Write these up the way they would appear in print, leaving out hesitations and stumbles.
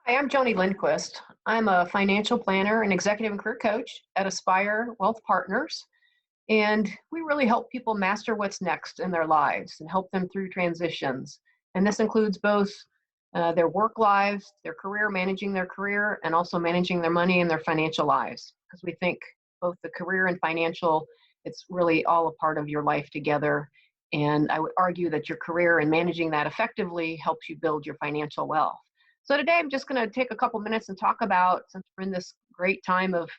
Hi, I'm Joni Lindquist. I'm a financial planner and executive and career coach at Aspire Wealth Partners. And we really help people master what's next in their lives and help them through transitions. And this includes both their work lives, their career, managing their career, and also managing their money and their financial lives. Because we think both the career and financial, it's really all a part of your life together. And I would argue that your career and managing that effectively helps you build your financial wealth. So today I'm just going to take a couple minutes and talk about, since we're in this great time of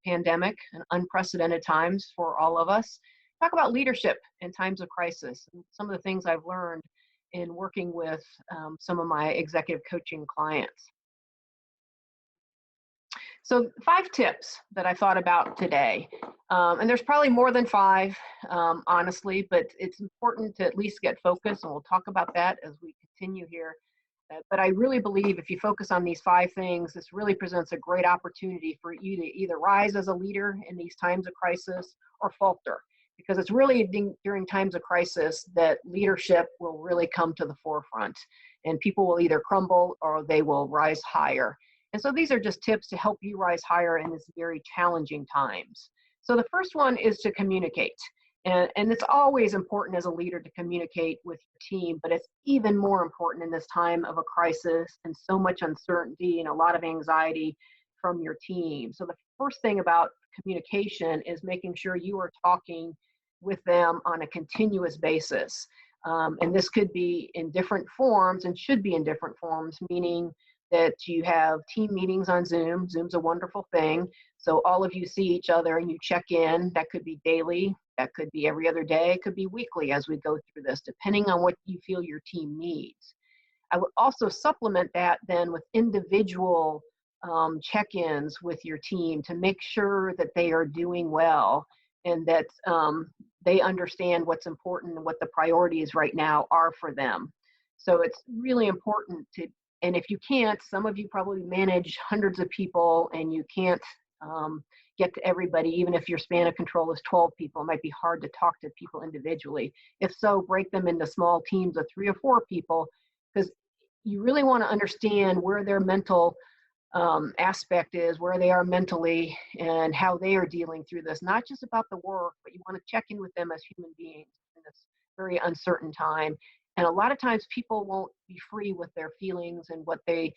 pandemic and unprecedented times for all of us, talk about leadership in times of crisis and some of the things I've learned in working with some of my executive coaching clients. So 5 tips that I thought about today, and there's probably more than five, honestly, but it's important to at least get focused, and we'll talk about that as we continue here. But I really believe if you focus on these 5 things, this really presents a great opportunity for you to either rise as a leader in these times of crisis or falter. Because it's really during times of crisis that leadership will really come to the forefront and people will either crumble or they will rise higher. And so these are just tips to help you rise higher in this very challenging times. So the first one is to communicate. And it's always important as a leader to communicate with your team, but it's even more important in this time of a crisis and so much uncertainty and a lot of anxiety from your team. So the first thing about communication is making sure you are talking with them on a continuous basis. And this could be in different forms and should be in different forms, meaning that you have team meetings on Zoom. Zoom's a wonderful thing. So all of you see each other and you check in. That could be daily. That could be every other day. It could be weekly as we go through this, depending on what you feel your team needs. I would also supplement that then with individual check-ins with your team to make sure that they are doing well and that they understand what's important and what the priorities right now are for them. So it's really important to, and if you can't, some of you probably manage hundreds of people and you can't get to everybody, even if your span of control is 12 people, it might be hard to talk to people individually. If so, break them into small teams of 3 or 4 people, because you really want to understand where their mental aspect is, where they are mentally, and how they are dealing through this. Not just about the work, but you want to check in with them as human beings in this very uncertain time. And a lot of times people won't be free with their feelings and what they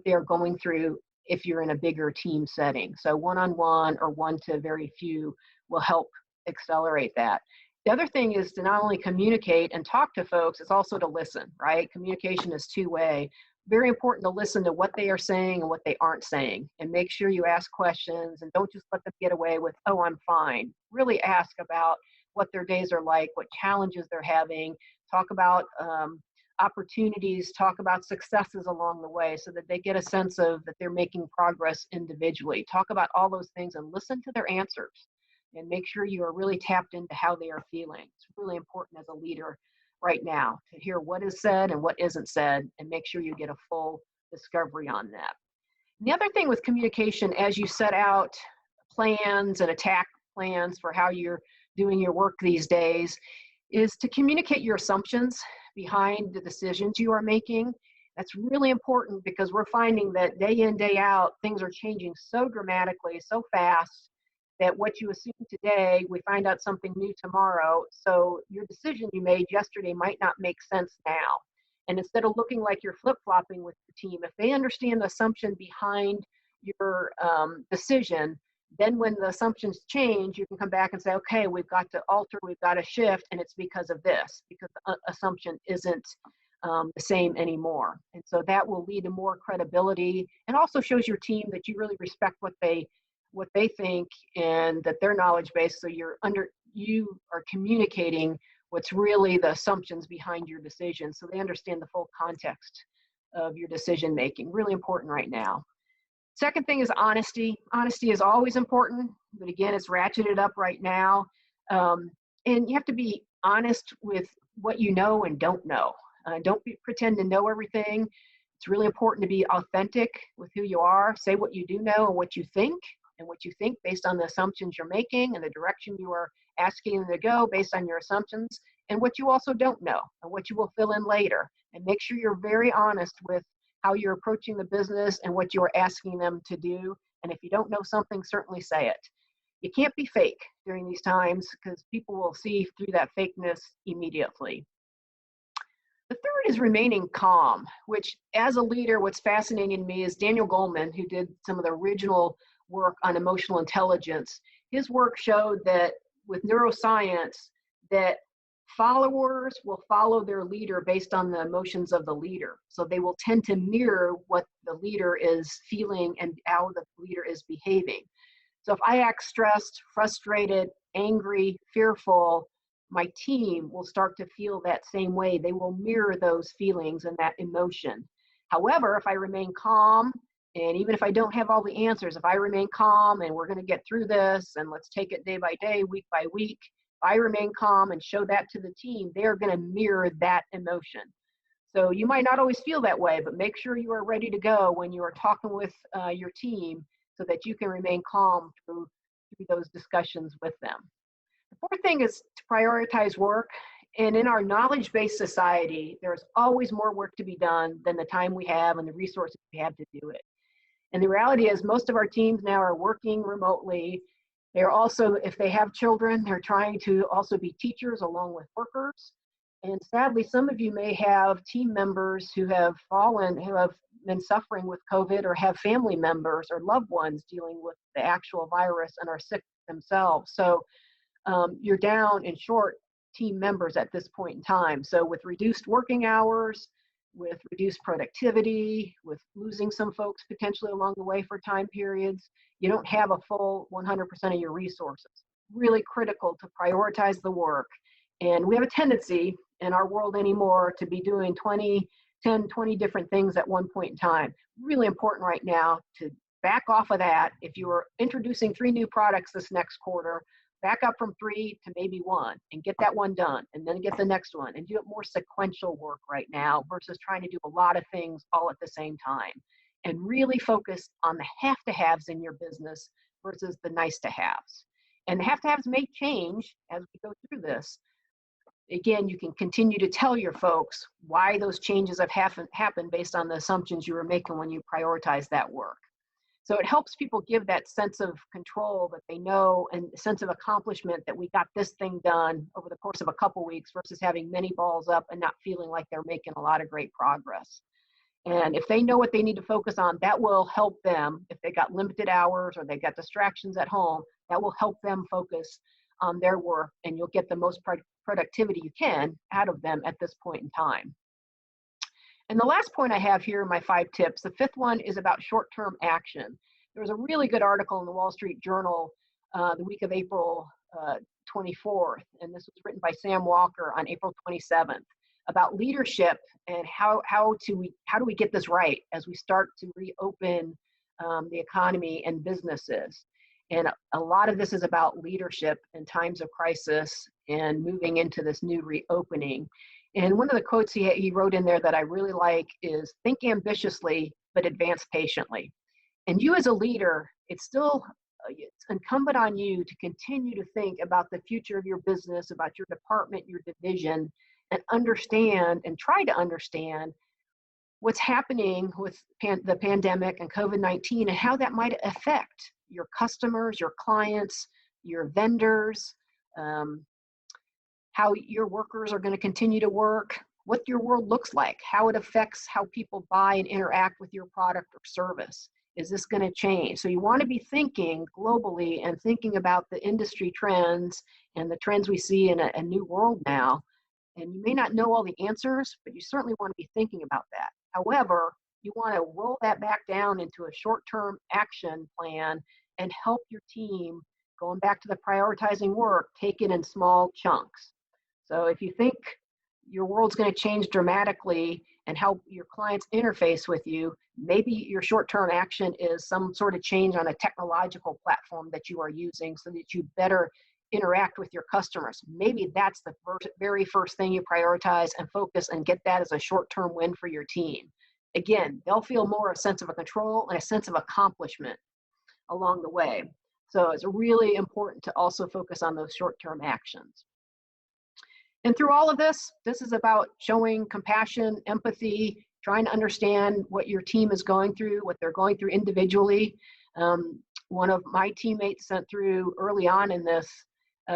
are going through if you're in a bigger team setting. So one-on-one or one to very few will help accelerate that. The other thing is to not only communicate and talk to folks, it's also to listen, right? Communication is two-way. Very important to listen to what they are saying and what they aren't saying, and make sure you ask questions and don't just let them get away with, oh, I'm fine. Really ask about what their days are like, what challenges they're having, talk about opportunities, talk about successes along the way so that they get a sense of that they're making progress individually. Talk about all those things and listen to their answers and make sure you are really tapped into how they are feeling. It's really important as a leader right now to hear what is said and what isn't said and make sure you get a full discovery on that. And the other thing with communication, as you set out plans and attack plans for how you're doing your work these days, is to communicate your assumptions behind the decisions you are making. That's really important because we're finding that day in, day out, things are changing so dramatically, so fast, that what you assume today, we find out something new tomorrow. So your decision you made yesterday might not make sense now. And instead of looking like you're flip-flopping with your team, if they understand the assumption behind your decision, then when the assumptions change, you can come back and say, okay, we've got to alter, we've got to shift, and it's because of this, because the assumption isn't the same anymore. And so that will lead to more credibility and also shows your team that you really respect what they think and that their knowledge base. So you are communicating what's really the assumptions behind your decision, so they understand the full context of your decision making. Really important right now. Second thing is honesty. Honesty is always important, but again, it's ratcheted up right now. And you have to be honest with what you know and don't know. Don't pretend to know everything. It's really important to be authentic with who you are. Say what you do know and what you think based on the assumptions you're making and the direction you are asking them to go based on your assumptions, and what you also don't know and what you will fill in later. And make sure you're very honest with how you're approaching the business and what you're asking them to do. And if you don't know something, certainly say it. You can't be fake during these times because people will see through that fakeness immediately. The third is remaining calm, which as a leader, what's fascinating to me is Daniel Goleman, who did some of the original work on emotional intelligence. His work showed that with neuroscience, that followers will follow their leader based on the emotions of the leader. So they will tend to mirror what the leader is feeling and how the leader is behaving. So if I act stressed, frustrated, angry, fearful, my team will start to feel that same way. They will mirror those feelings and that emotion. However, if I remain calm, and even if I don't have all the answers, if I remain calm and we're going to get through this and let's take it day by day, week by week, if I remain calm and show that to the team, they're going to mirror that emotion. So you might not always feel that way, but make sure you are ready to go when you are talking with your team so that you can remain calm through those discussions with them. The fourth thing is to prioritize work. And in our knowledge-based society, there's always more work to be done than the time we have and the resources we have to do it. And the reality is most of our teams now are working remotely. They're also, if they have children, they're trying to also be teachers along with workers. And sadly, some of you may have team members who have been suffering with COVID or have family members or loved ones dealing with the actual virus and are sick themselves. So you're down in short team members at this point in time. So with reduced working hours, with reduced productivity, with losing some folks potentially along the way for time periods, you don't have a full 100% of your resources. Really critical to prioritize the work. And we have a tendency in our world anymore to be doing 20 different things at one point in time. Really important right now to back off of that. If you are introducing 3 new products this next quarter, back up from 3 to maybe 1 and get that one done and then get the next one and do it more sequential work right now versus trying to do a lot of things all at the same time. And really focus on the have-to-haves in your business versus the nice-to-haves. And the have-to-haves may change as we go through this. Again, you can continue to tell your folks why those changes have happened based on the assumptions you were making when you prioritize that work. So it helps people give that sense of control that they know and a sense of accomplishment that we got this thing done over the course of a couple weeks versus having many balls up and not feeling like they're making a lot of great progress. And if they know what they need to focus on, that will help them. If they got limited hours or they got distractions at home, that will help them focus on their work and you'll get the most productivity you can out of them at this point in time. And the last point I have here, my 5 tips, the 5th one is about short-term action. There was a really good article in the Wall Street Journal the week of April 24th, and this was written by Sam Walker on April 27th about leadership and how do we get this right as we start to reopen the economy and businesses. And a lot of this is about leadership in times of crisis and moving into this new reopening. And one of the quotes he wrote in there that I really like is, think ambitiously, but advance patiently. And you as a leader, it's incumbent on you to continue to think about the future of your business, about your department, your division, and understand and try to understand what's happening with the pandemic and COVID-19 and how that might affect your customers, your clients, your vendors, how your workers are going to continue to work, what your world looks like, how it affects how people buy and interact with your product or service. Is this going to change? So you want to be thinking globally and thinking about the industry trends and the trends we see in a new world now. And you may not know all the answers, but you certainly want to be thinking about that. However, you want to roll that back down into a short-term action plan and help your team, going back to the prioritizing work, take it in small chunks. So if you think your world's going to change dramatically and how your clients interface with you, maybe your short-term action is some sort of change on a technological platform that you are using so that you better interact with your customers. Maybe that's the very first thing you prioritize and focus and get that as a short-term win for your team. Again, they'll feel more a sense of control and a sense of accomplishment along the way. So it's really important to also focus on those short-term actions. And through all of this is about showing compassion, empathy, trying to understand what your team is going through, what they're going through individually. One of my teammates sent through early on in this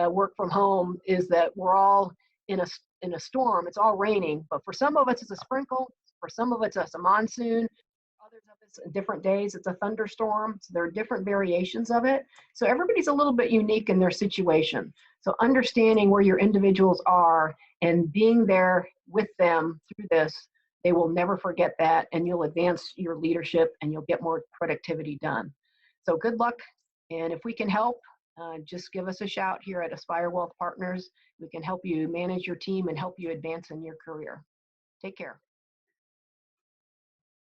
work from home is that we're all in a storm. It's all raining, but for some of us it's a sprinkle, for some of us it's a monsoon, others of us different days it's a thunderstorm. So there are different variations of it. So everybody's a little bit unique in their situation. So understanding where your individuals are and being there with them through this, they will never forget that, and you'll advance your leadership and you'll get more productivity done. So good luck, and if we can help, just give us a shout here at Aspire Wealth Partners. We can help you manage your team and help you advance in your career. Take care.